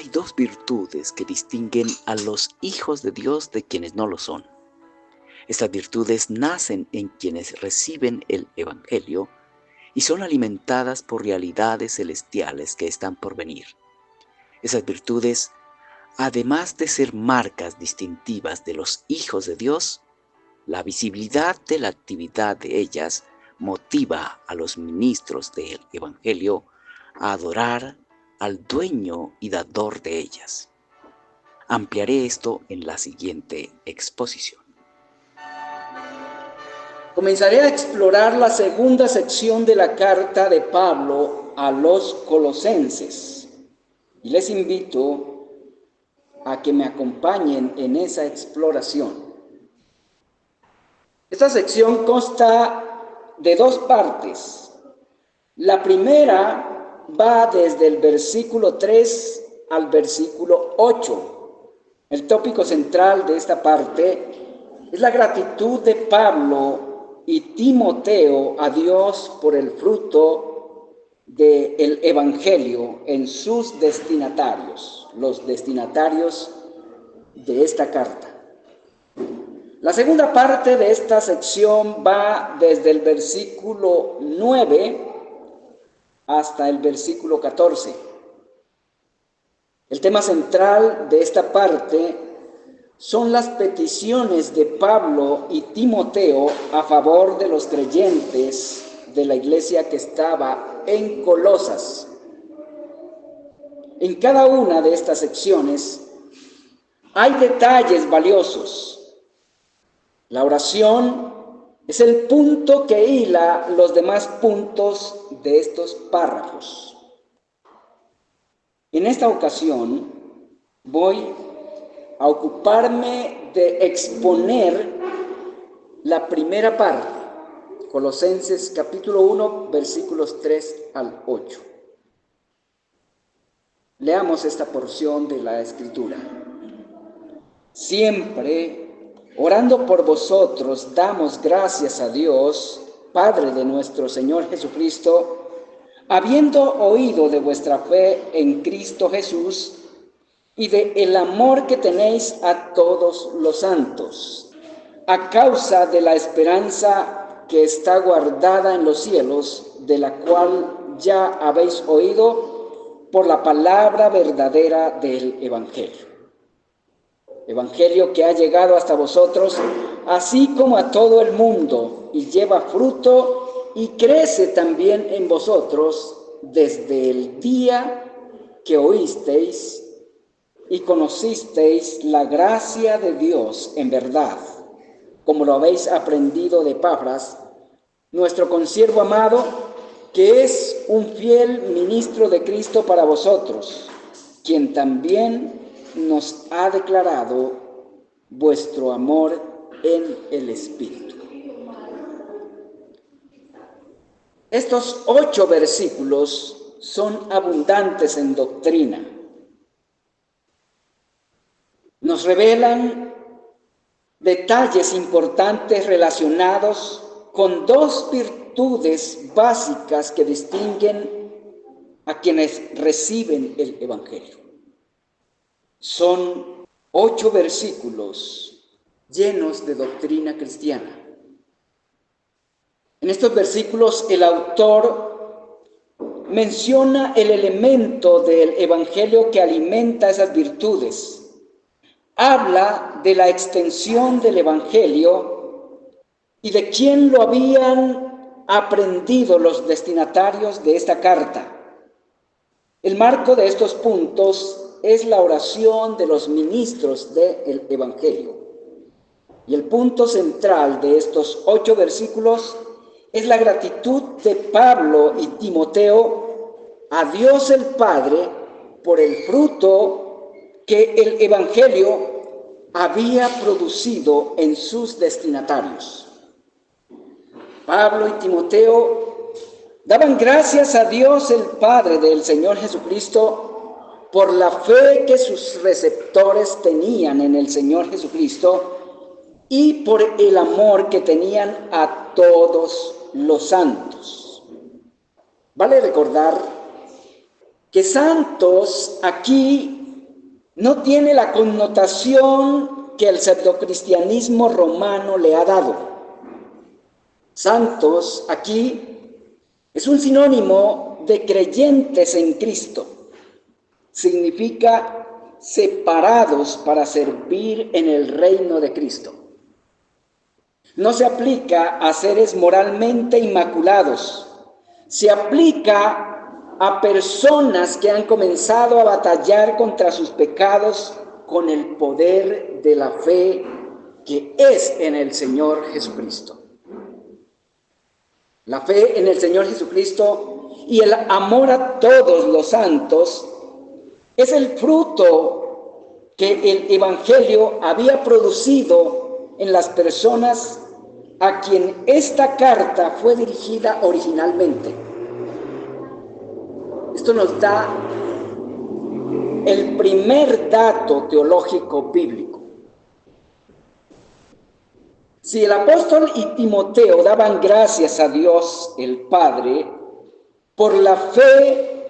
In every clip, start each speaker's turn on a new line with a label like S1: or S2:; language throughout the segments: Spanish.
S1: hay dos virtudes que distinguen a los hijos de Dios de quienes no lo son. Estas virtudes nacen en quienes reciben el Evangelio y son alimentadas por realidades celestiales que están por venir. Esas virtudes, además de ser marcas distintivas de los hijos de Dios, la visibilidad de la actividad de ellas motiva a los ministros del Evangelio a adorar al dueño y dador de ellas. Ampliaré esto en la siguiente exposición.
S2: Comenzaré a explorar la segunda sección de la carta de Pablo a los colosenses y les invito a que me acompañen en esa exploración. Esta sección consta de dos partes. La primera va desde el versículo 3 al versículo 8. El tópico central de esta parte es la gratitud de Pablo y Timoteo a Dios por el fruto del Evangelio en sus destinatarios, los destinatarios de esta carta. La segunda parte de esta sección va desde el versículo 9 hasta el versículo 14. El tema central de esta parte son las peticiones de Pablo y Timoteo a favor de los creyentes de la iglesia que estaba en Colosas. En cada una de estas secciones hay detalles valiosos. La oración es el punto que hila los demás puntos de estos párrafos. En esta ocasión voy a ocuparme de exponer la primera parte, Colosenses capítulo 1, versículos 3 al 8. Leamos esta porción de la Escritura. Siempre, orando por vosotros, damos gracias a Dios, Padre de nuestro Señor Jesucristo, habiendo oído de vuestra fe en Cristo Jesús y de el amor que tenéis a todos los santos, a causa de la esperanza que está guardada en los cielos, de la cual ya habéis oído por la palabra verdadera del Evangelio. Evangelio que ha llegado hasta vosotros, así como a todo el mundo, y lleva fruto y crece también en vosotros desde el día que oísteis y conocisteis la gracia de Dios en verdad, como lo habéis aprendido de Epafras, nuestro consiervo amado, que es un fiel ministro de Cristo para vosotros, quien también nos ha declarado vuestro amor en el Espíritu. Estos 8 versículos son abundantes en doctrina. Nos revelan detalles importantes relacionados con dos virtudes básicas que distinguen a quienes reciben el Evangelio. Son 8 versículos llenos de doctrina cristiana. En estos versículos el autor menciona el elemento del Evangelio que alimenta esas virtudes. Habla de la extensión del Evangelio y de quién lo habían aprendido los destinatarios de esta carta. El marco de estos puntos es la oración de los ministros del Evangelio. Y el punto central de estos 8 versículos es la gratitud de Pablo y Timoteo a Dios el Padre por el fruto que el Evangelio había producido en sus destinatarios. Pablo y Timoteo daban gracias a Dios el Padre del Señor Jesucristo por la fe que sus receptores tenían en el Señor Jesucristo y por el amor que tenían a todos los santos. Vale recordar que santos aquí no tiene la connotación que el pseudocristianismo romano le ha dado. Santos aquí es un sinónimo de creyentes en Cristo. Significa separados para servir en el reino de Cristo. No se aplica a seres moralmente inmaculados, se aplica a personas que han comenzado a batallar contra sus pecados con el poder de la fe que es en el Señor Jesucristo. La fe en el Señor Jesucristo y el amor a todos los santos es el fruto que el Evangelio había producido en las personas a quien esta carta fue dirigida originalmente. Esto nos da el primer dato teológico bíblico. Si el apóstol y Timoteo daban gracias a Dios el Padre por la fe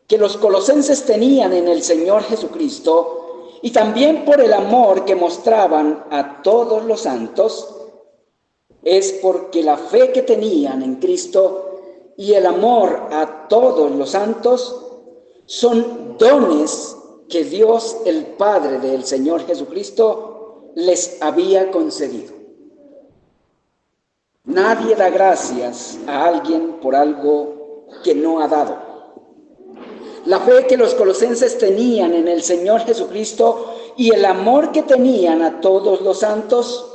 S2: que los colosenses tenían en el Señor Jesucristo y también por el amor que mostraban a todos los santos, es porque la fe que tenían en Cristo y el amor a todos los santos son dones que Dios, el Padre del Señor Jesucristo, les había concedido. Nadie da gracias a alguien por algo que no ha dado. La fe que los colosenses tenían en el Señor Jesucristo y el amor que tenían a todos los santos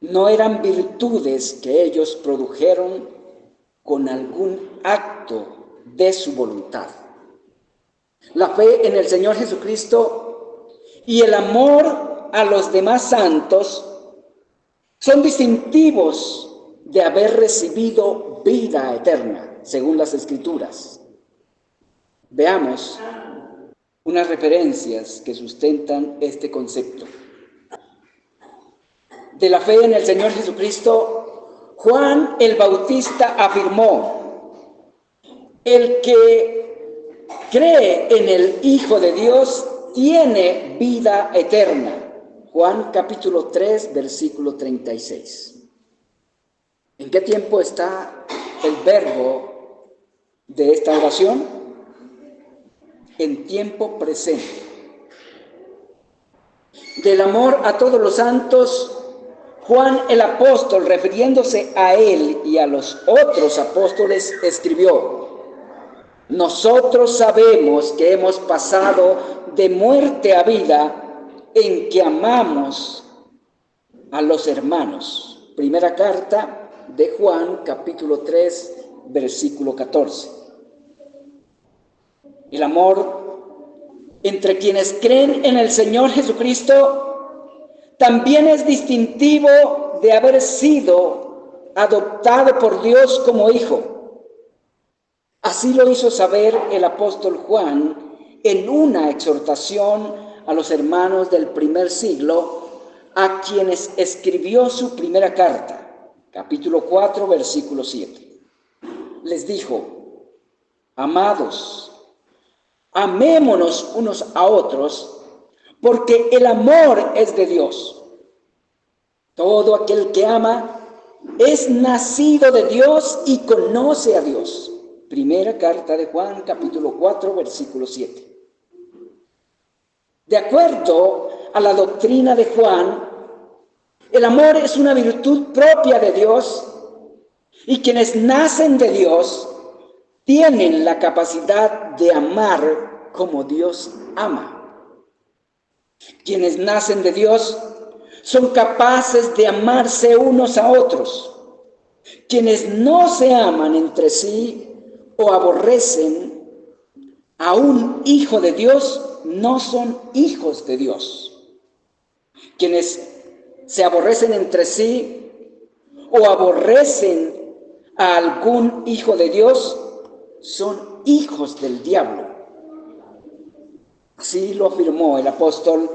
S2: no eran virtudes que ellos produjeron con algún acto de su voluntad. La fe en el Señor Jesucristo y el amor a los demás santos son distintivos de haber recibido vida eterna, según las Escrituras. Veamos unas referencias que sustentan este concepto. De la fe en el Señor Jesucristo, Juan el Bautista afirmó: el que cree en el Hijo de Dios tiene vida eterna. Juan capítulo 3, versículo 36. ¿En qué tiempo está el verbo de esta oración? En tiempo presente. Del amor a todos los santos, Juan el apóstol, refiriéndose a él y a los otros apóstoles, escribió: nosotros sabemos que hemos pasado de muerte a vida en que amamos a los hermanos. Primera carta de Juan, capítulo 3, versículo 14. El amor entre quienes creen en el Señor Jesucristo también es distintivo de haber sido adoptado por Dios como hijo. Así lo hizo saber el apóstol Juan en una exhortación a los hermanos del primer siglo, a quienes escribió su primera carta, capítulo 4, versículo 7. Les dijo: amados, amémonos unos a otros, porque el amor es de Dios. Todo aquel que ama es nacido de Dios y conoce a Dios. Primera carta de Juan, capítulo 4, versículo 7. De acuerdo a la doctrina de Juan, el amor es una virtud propia de Dios y quienes nacen de Dios tienen la capacidad de amar como Dios ama. Quienes nacen de Dios son capaces de amarse unos a otros. Quienes no se aman entre sí o aborrecen a un hijo de Dios no son hijos de Dios. Quienes se aborrecen entre sí o aborrecen a algún hijo de Dios son hijos del diablo. Así lo afirmó el apóstol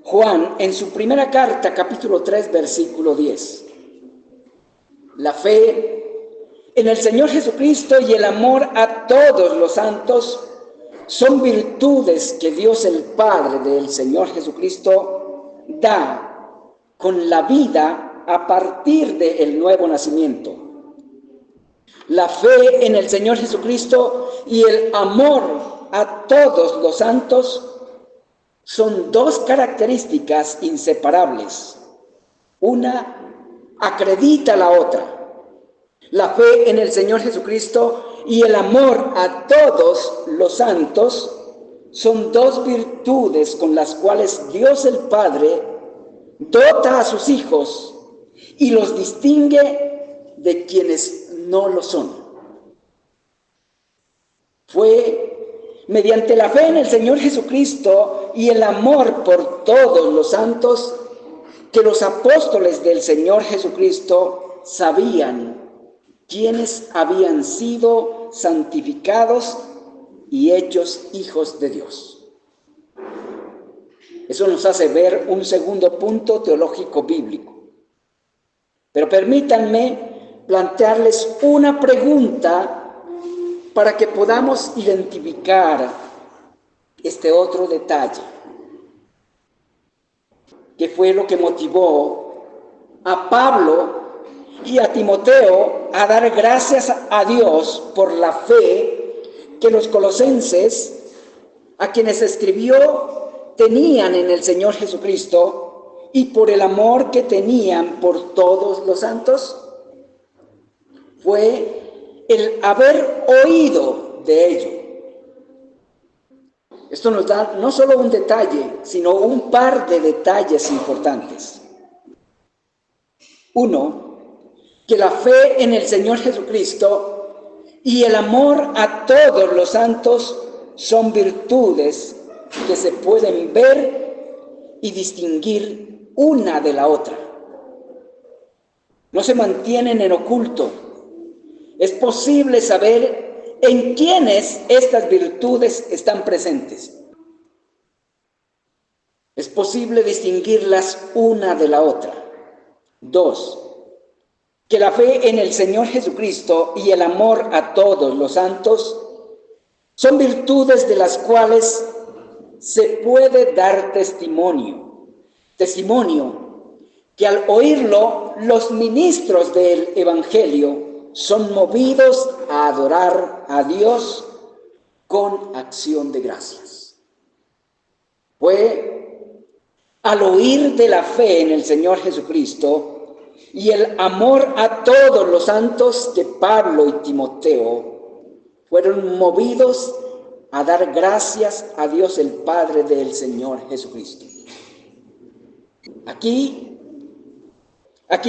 S2: Juan en su primera carta, capítulo 3, versículo 10. La fe en el Señor Jesucristo y el amor a todos los santos son virtudes que Dios el Padre del Señor Jesucristo da con la vida a partir del nuevo nacimiento. La fe en el Señor Jesucristo y el amor a todos los santos son dos características inseparables. Una acredita a la otra. La fe en el Señor Jesucristo y el amor a todos los santos son dos virtudes con las cuales Dios el Padre dota a sus hijos y los distingue de quienes no lo son. Fue mediante la fe en el Señor Jesucristo y el amor por todos los santos que los apóstoles del Señor Jesucristo sabían quiénes habían sido santificados y hechos hijos de Dios. Eso nos hace ver un segundo punto teológico bíblico. Pero permítanme plantearles una pregunta para que podamos identificar este otro detalle, que fue lo que motivó a Pablo y a Timoteo a dar gracias a Dios por la fe que los colosenses, a quienes escribió, tenían en el Señor Jesucristo y por el amor que tenían por todos los santos. Fue el haber oído de ello. Esto nos da no solo un detalle, sino un par de detalles importantes. Uno, que la fe en el Señor Jesucristo y el amor a todos los santos son virtudes que se pueden ver y distinguir una de la otra. No se mantienen en oculto. Es posible saber en quiénes estas virtudes están presentes. Es posible distinguirlas una de la otra. Dos, que la fe en el Señor Jesucristo y el amor a todos los santos son virtudes de las cuales se puede dar testimonio. Testimonio que al oírlo los ministros del Evangelio son movidos a adorar a Dios con acción de gracias. Fue al oír de la fe en el Señor Jesucristo y el amor a todos los santos que Pablo y Timoteo fueron movidos a dar gracias a Dios el Padre del Señor Jesucristo. Aquí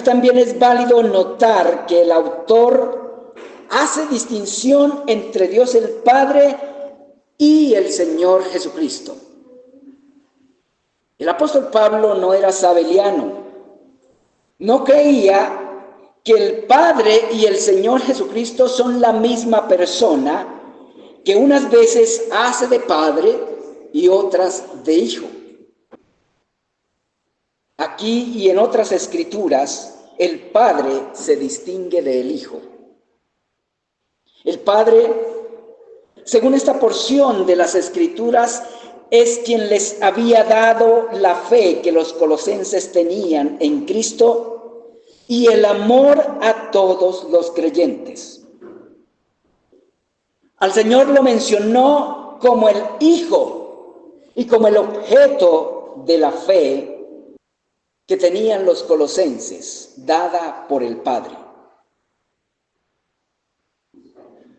S2: también es válido notar que el autor hace distinción entre Dios el Padre y el Señor Jesucristo. El apóstol Pablo no era sabeliano, no creía que el Padre y el Señor Jesucristo son la misma persona, que unas veces hace de Padre y otras de Hijo. Aquí y en otras escrituras, el Padre se distingue del Hijo. El Padre, según esta porción de las escrituras, es quien les había dado la fe que los colosenses tenían en Cristo y el amor a todos los creyentes. Al Señor lo mencionó como el Hijo y como el objeto de la fe que tenían los colosenses, dada por el Padre.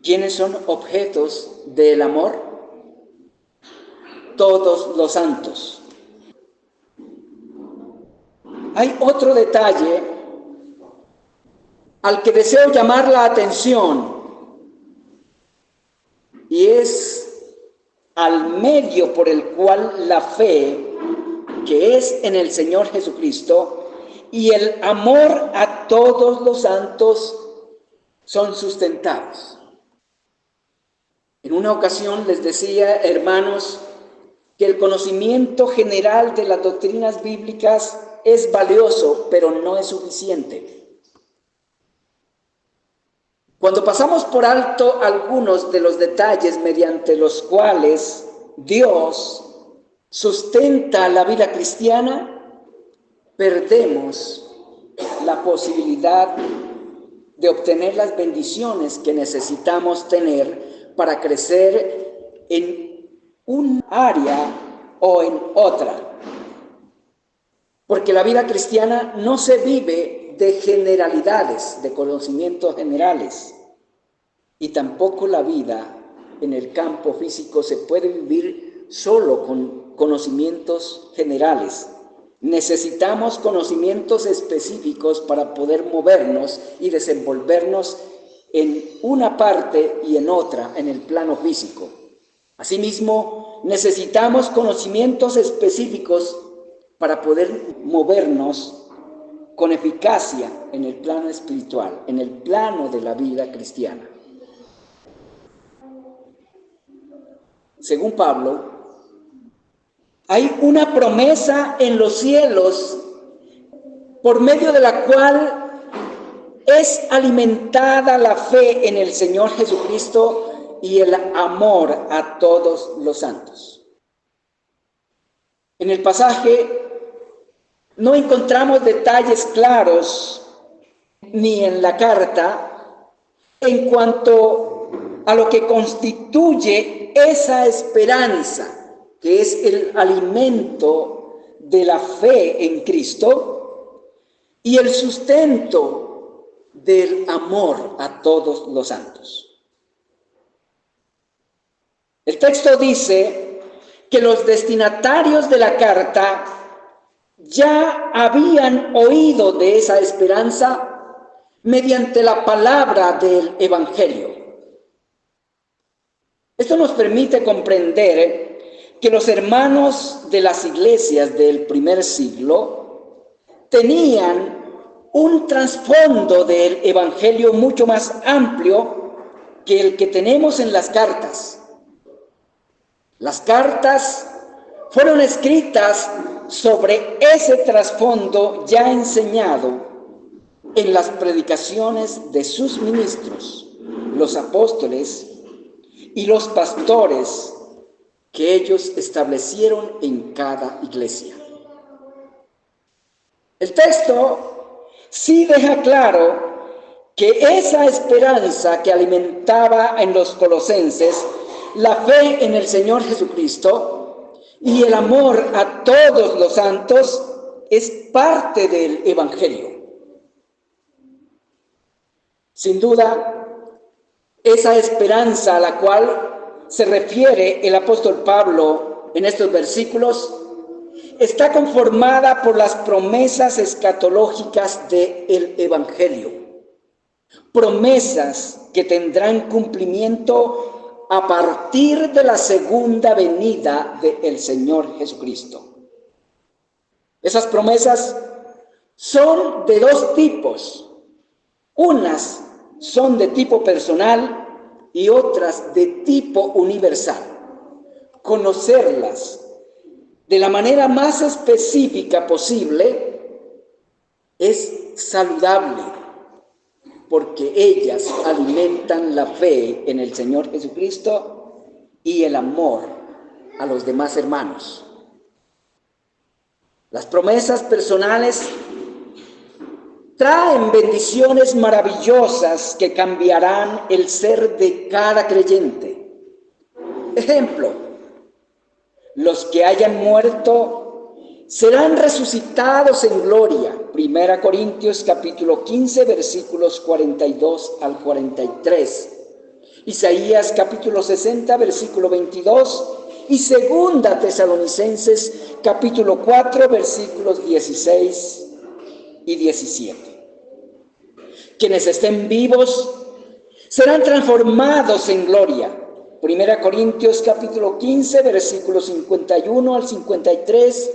S2: ¿Quiénes son objetos del amor? Todos los santos. Hay otro detalle al que deseo llamar la atención, y es al medio por el cual la fe, que es en el Señor Jesucristo, y el amor a todos los santos son sustentados. En una ocasión les decía, hermanos, que el conocimiento general de las doctrinas bíblicas es valioso, pero no es suficiente. Cuando pasamos por alto algunos de los detalles mediante los cuales Dios sustenta la vida cristiana, perdemos la posibilidad de obtener las bendiciones que necesitamos tener para crecer en un área o en otra. Porque la vida cristiana no se vive de generalidades, de conocimientos generales, y tampoco la vida en el campo físico se puede vivir solo con conocimientos generales. Necesitamos conocimientos específicos para poder movernos y desenvolvernos en una parte y en otra, en el plano físico. Asimismo, necesitamos conocimientos específicos para poder movernos con eficacia en el plano espiritual, en el plano de la vida cristiana. Según Pablo, hay una promesa en los cielos por medio de la cual es alimentada la fe en el Señor Jesucristo y el amor a todos los santos. En el pasaje no encontramos detalles claros ni en la carta en cuanto a lo que constituye esa esperanza, que es el alimento de la fe en Cristo y el sustento del amor a todos los santos. El texto dice que los destinatarios de la carta ya habían oído de esa esperanza mediante la palabra del Evangelio. Esto nos permite comprender que los hermanos de las iglesias del primer siglo tenían un trasfondo del Evangelio mucho más amplio que el que tenemos en las cartas. Las cartas fueron escritas sobre ese trasfondo ya enseñado en las predicaciones de sus ministros, los apóstoles y los pastores que ellos establecieron en cada iglesia. El texto sí deja claro que esa esperanza que alimentaba en los colosenses la fe en el Señor Jesucristo y el amor a todos los santos es parte del Evangelio. Sin duda, esa esperanza a la cual se refiere el apóstol Pablo en estos versículos está conformada por las promesas escatológicas del Evangelio. Promesas que tendrán cumplimiento a partir de la segunda venida del Señor Jesucristo. Esas promesas son de dos tipos. Unas son de tipo personal y otras de tipo universal. Conocerlas de la manera más específica posible es saludable, porque ellas alimentan la fe en el Señor Jesucristo y el amor a los demás hermanos. Las promesas personales traen bendiciones maravillosas que cambiarán el ser de cada creyente. Ejemplo, los que hayan muerto serán resucitados en gloria. 1 Corintios capítulo 15, versículos 42 al 43. Isaías capítulo 60, versículo 22. Y 2 Tesalonicenses capítulo 4, versículos 16 y 17. Quienes estén vivos serán transformados en gloria. 1 Corintios capítulo 15, versículos 51 al 53.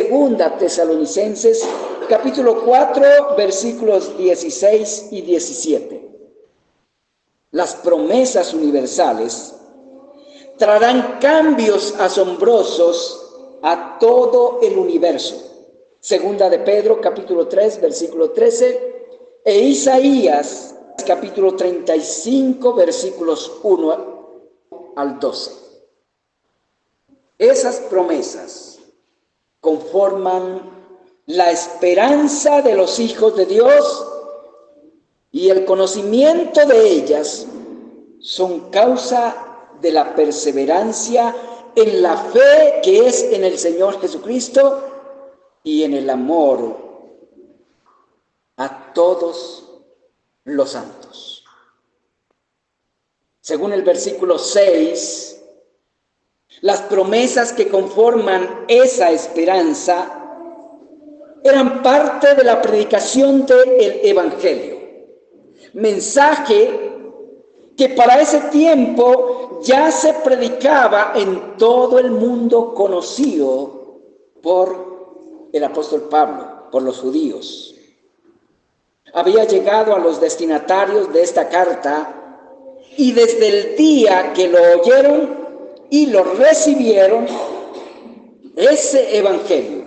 S2: 2 Tesalonicenses capítulo 4, versículos 16 y 17. Las promesas universales traerán cambios asombrosos a todo el universo. 2 de Pedro capítulo 3, versículo 13, e Isaías capítulo 35, versículos 1 al 12. Esas promesas conforman la esperanza de los hijos de Dios y el conocimiento de ellas son causa de la perseverancia en la fe que es en el Señor Jesucristo y en el amor a todos los santos. Según el versículo 6, las promesas que conforman esa esperanza eran parte de la predicación del Evangelio, mensaje que para ese tiempo ya se predicaba en todo el mundo conocido por el apóstol Pablo, por los judíos. Había llegado a los destinatarios de esta carta y desde el día que lo oyeron y lo recibieron, ese evangelio,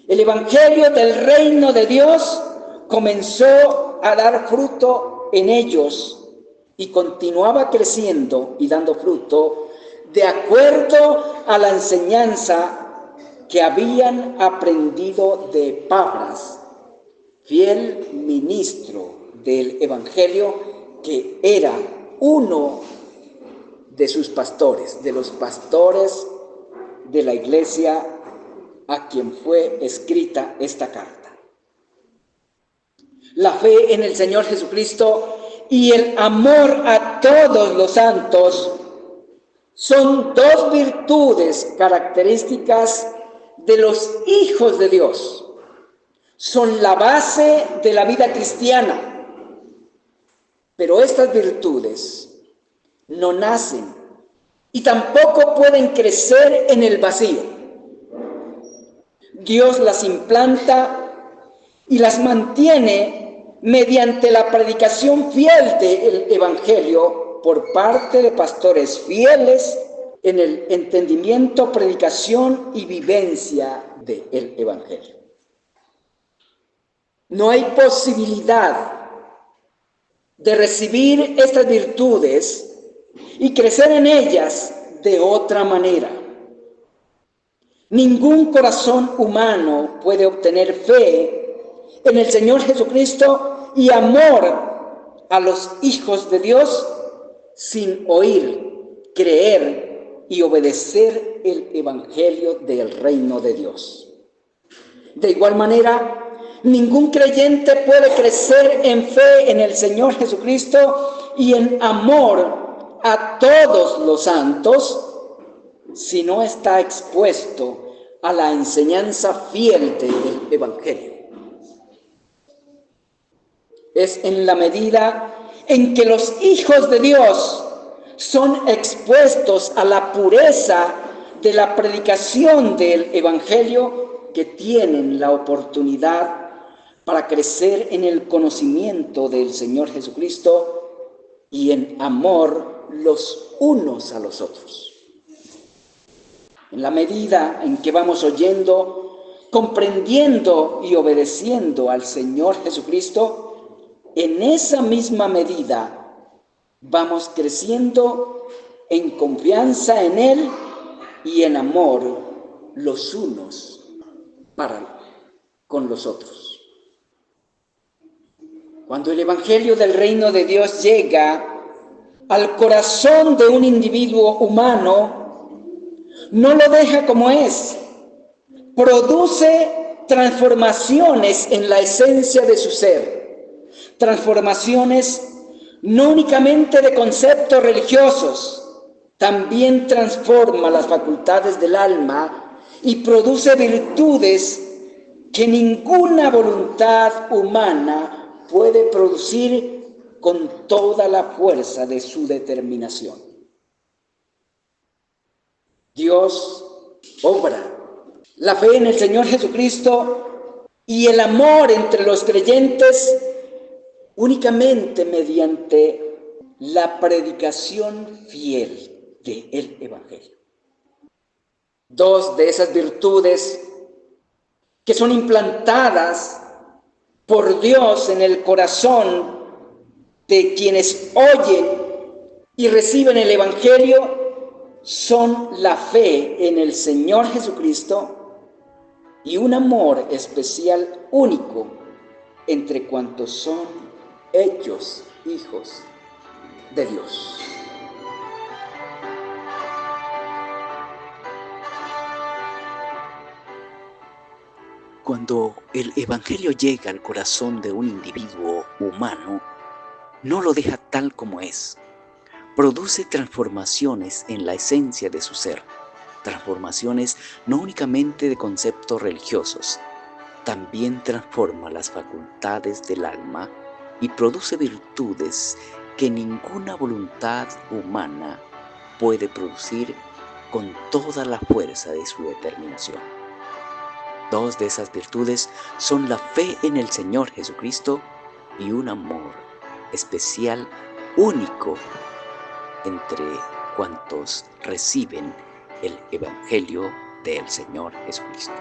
S2: el evangelio del reino de Dios, comenzó a dar fruto en ellos y continuaba creciendo y dando fruto de acuerdo a la enseñanza que habían aprendido de Epafras, fiel ministro del evangelio, que era uno de sus pastores, de los pastores de la iglesia a quien fue escrita esta carta. La fe en el Señor Jesucristo y el amor a todos los santos son dos virtudes características de los hijos de Dios. Son la base de la vida cristiana. Pero estas virtudes no nacen y tampoco pueden crecer en el vacío. Dios las implanta y las mantiene mediante la predicación fiel del Evangelio por parte de pastores fieles en el entendimiento, predicación y vivencia del Evangelio. No hay posibilidad de recibir estas virtudes y crecer en ellas de otra manera. Ningún corazón humano puede obtener fe en el Señor Jesucristo y amor a los hijos de Dios sin oír, creer y obedecer el evangelio del reino de Dios. De igual manera, ningún creyente puede crecer en fe en el Señor Jesucristo y en amor a todos los santos si no está expuesto a la enseñanza fiel del evangelio. Es en la medida en que los hijos de Dios son expuestos a la pureza de la predicación del evangelio que tienen la oportunidad para crecer en el conocimiento del Señor Jesucristo y en amor los unos a los otros. En la medida en que vamos oyendo, comprendiendo y obedeciendo al Señor Jesucristo, en esa misma medida vamos creciendo en confianza en Él y en amor los unos para con los otros. Cuando el evangelio del reino de Dios llega al corazón de un individuo humano, no lo deja como es, produce transformaciones en la esencia de su ser, transformaciones no únicamente de conceptos religiosos, también transforma las facultades del alma y produce virtudes que ninguna voluntad humana puede producir con toda la fuerza de su determinación. Dios obra la fe en el Señor Jesucristo y el amor entre los creyentes únicamente mediante la predicación fiel del Evangelio. Dos de esas virtudes que son implantadas por Dios en el corazón de quienes oyen y reciben el Evangelio son la fe en el Señor Jesucristo y un amor especial único entre cuantos son hechos hijos de Dios.
S1: Cuando el Evangelio llega al corazón de un individuo humano, no lo deja tal como es. Produce transformaciones en la esencia de su ser, transformaciones no únicamente de conceptos religiosos, también transforma las facultades del alma y produce virtudes que ninguna voluntad humana puede producir con toda la fuerza de su determinación. Dos de esas virtudes son la fe en el Señor Jesucristo y un amor especial, único, entre cuantos reciben el Evangelio del Señor Jesucristo.